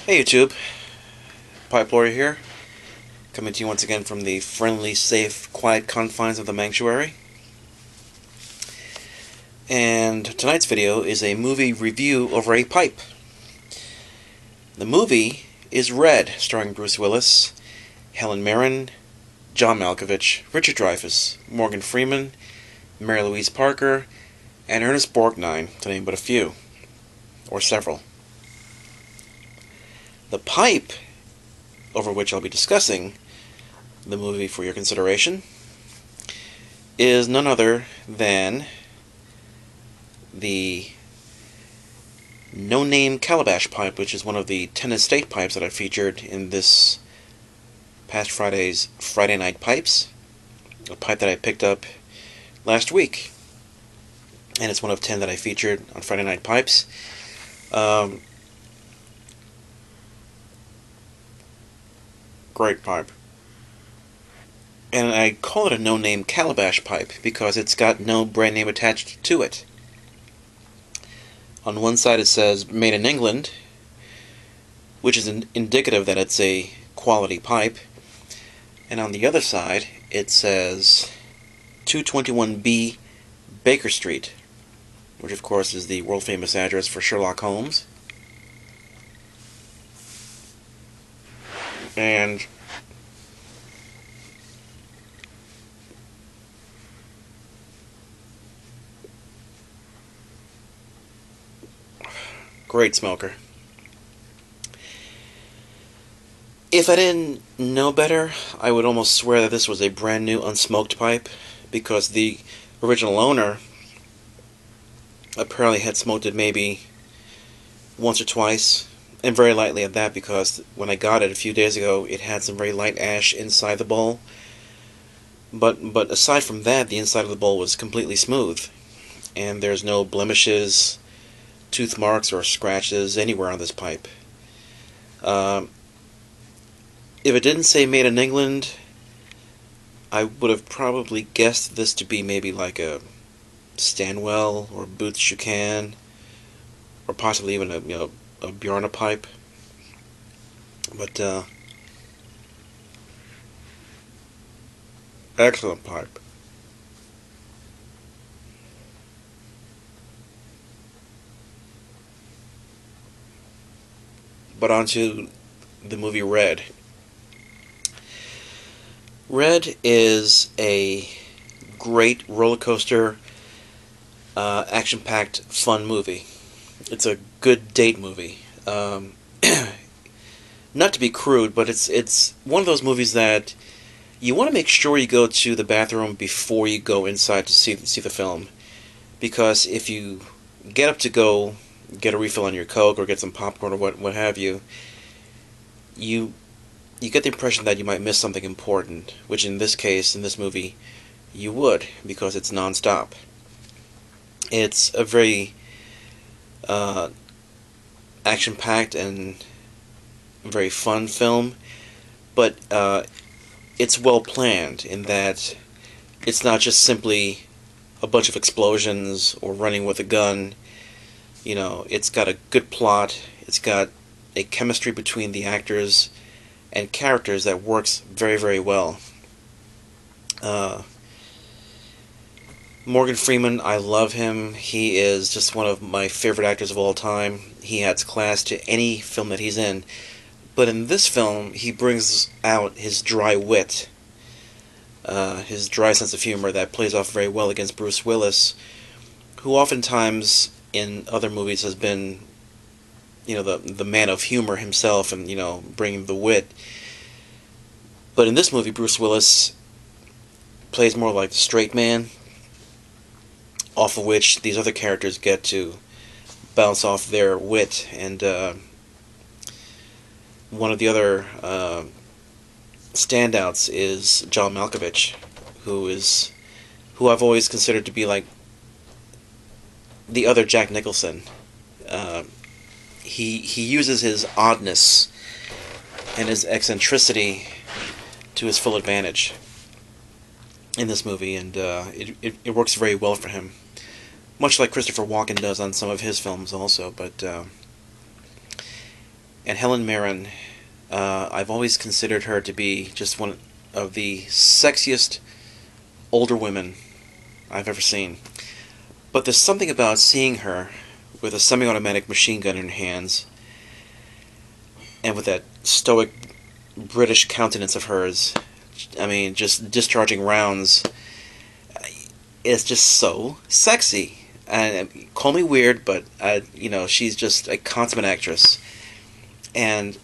Hey YouTube, Pipe Lawyer here, coming to you once again from the friendly, safe, quiet confines of the Manctuary. And tonight's video is a movie review over a pipe. The movie is Red, starring Bruce Willis, Helen Mirren, John Malkovich, Richard Dreyfuss, Morgan Freeman, Mary Louise Parker, and Ernest Borgnine, to name but a few, or several. The pipe over which I'll be discussing the movie for your consideration is none other than the No Name Calabash pipe, which is one of the 10 estate pipes that I featured in this past Friday's Friday Night Pipes, a pipe that I picked up last week, and it's one of 10 that I featured on Friday Night Pipes. Great pipe. And I call it a no-name calabash pipe because it's got no brand name attached to it. On one side it says made in England, which is indicative that it's a quality pipe. And on the other side it says 221B Baker Street, which of course is the world-famous address for Sherlock Holmes. And great smoker. If I didn't know better, I would almost swear that this was a brand new unsmoked pipe, because the original owner apparently had smoked it maybe once or twice, and very lightly at that, because when I got it a few days ago, it had some very light ash inside the bowl. But aside from that, the inside of the bowl was completely smooth, and there's no blemishes, tooth marks, or scratches anywhere on this pipe. If it didn't say made in England, I would have probably guessed this to be maybe like a Stanwell or Boots Shukan, or possibly even a Bjarna pipe. But excellent pipe. But on to the movie Red. Red is a great roller coaster, action-packed, fun movie. It's a good date movie. Not to be crude, but it's one of those movies that you want to make sure you go to the bathroom before you go inside to see the film, because if you get up to go get a refill on your Coke or get some popcorn or what have you, you get the impression that you might miss something important, which in this case, in this movie, you would, because it's non-stop. It's a very action-packed and very fun film, but it's well planned in that it's not just simply a bunch of explosions or running with a gun. You know, it's got a good plot, it's got a chemistry between the actors and characters that works very, very well. Morgan Freeman, I love him. He is just one of my favorite actors of all time. He adds class to any film that he's in. But in this film, he brings out his dry wit, his dry sense of humor that plays off very well against Bruce Willis, who oftentimes in other movies has been, the man of humor himself, and bringing the wit. But in this movie, Bruce Willis plays more like the straight man, off of which these other characters get to bounce off their wit. And one of the other standouts is John Malkovich, who I've always considered to be like the other Jack Nicholson. He uses his oddness and his eccentricity to his full advantage in this movie, and it works very well for him. Much like Christopher Walken does on some of his films also, but And Helen Mirren, I've always considered her to be just one of the sexiest older women I've ever seen. But there's something about seeing her with a semi-automatic machine gun in her hands, and with that stoic British countenance of hers, I mean, just discharging rounds, it's just so sexy. And call me weird, but she's just a consummate actress. And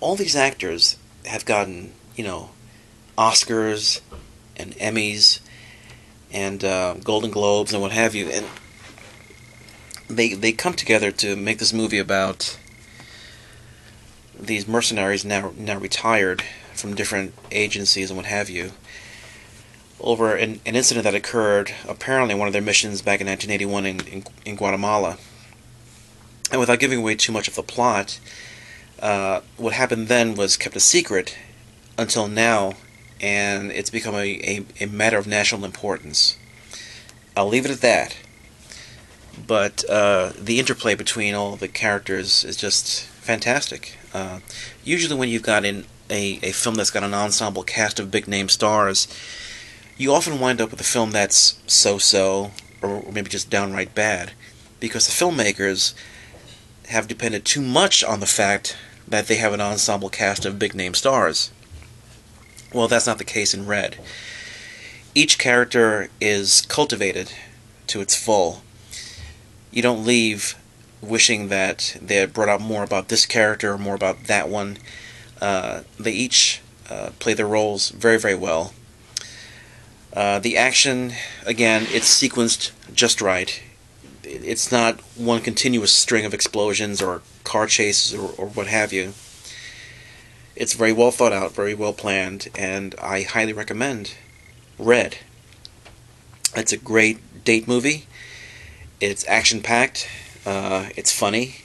all these actors have gotten Oscars and Emmys and Golden Globes and what have you, and they come together to make this movie about these mercenaries now retired from different agencies and what have you, over an incident that occurred apparently in one of their missions back in 1981 in Guatemala. And without giving away too much of the plot, what happened then was kept a secret until now, and it's become a matter of national importance. I'll leave it at that. But the interplay between all the characters is just fantastic. Usually when you've got a film that's got an ensemble cast of big-name stars, you often wind up with a film that's so-so, or maybe just downright bad, because the filmmakers have depended too much on the fact that they have an ensemble cast of big-name stars. Well, that's not the case in Red. Each character is cultivated to its full. You don't leave wishing that they had brought out more about this character or more about that one. They each play their roles very, very well. The action, again, it's sequenced just right. It's not one continuous string of explosions or car chases or what have you. It's very well thought out, very well planned, and I highly recommend Red. It's a great date movie. It's action-packed. It's funny.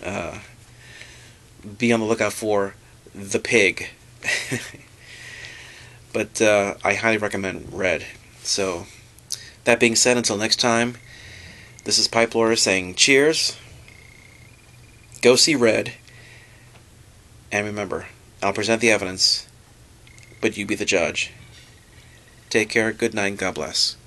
Be on the lookout for The Pig. But I highly recommend Red. So, that being said, until next time, this is Pipe Lawyer saying cheers, go see Red, and remember, I'll present the evidence, but you be the judge. Take care, good night, and God bless.